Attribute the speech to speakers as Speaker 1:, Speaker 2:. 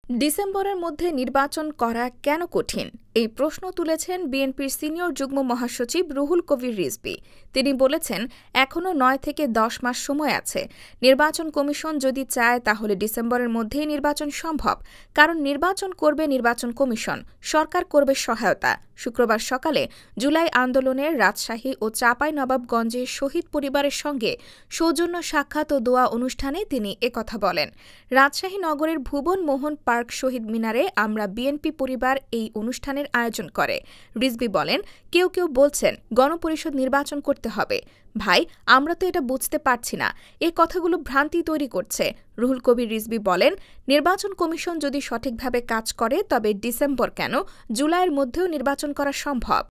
Speaker 1: ডিসেম্বরের মধ্যে নির্বাচন করা কেন কঠিন? এই প্রশ্ন তুলেছেন বিএনপির সিনিয়র যুগ্ম মহাসচিব রুহুল কবির রিজভী। তিনি বলেছেন, এখনো ৯ থেকে ১০ মাস সময় আছে। নির্বাচন কমিশন যদি চায় তাহলে ডিসেম্বরের মধ্যেই নির্বাচন সম্ভব। কারণ নির্বাচন করবে নির্বাচন কমিশন, সরকার করবে সহায়তা। শুক্রবার সকালে জুলাই আন্দোলনের রাজশাহী ও চাঁপাইনবাবগঞ্জে শহীদ পরিবারের সঙ্গে সৌজন্য সাক্ষাৎ ও দোয়া অনুষ্ঠানে তিনি একথা বলেন। রাজশাহী নগরের ভুবন মোহন পার্ক শহীদ মিনারে আমরা বিএনপি পরিবার এই অনুষ্ঠানের আয়োজন করে। রিজভী বলেন, কেউ কেউ বলছেন গণপরিষদ নির্বাচন করতে হবে। ভাই, আমরা তো এটা বুঝতে পারছি না। এই কথাগুলো ভ্রান্তি তৈরি করছে। রুহুল কবির রিজভী বলেন, নির্বাচন কমিশন যদি সঠিকভাবে কাজ করে তবে ডিসেম্বর কেন, জুলাইয়ের মধ্যেও নির্বাচন করা সম্ভব।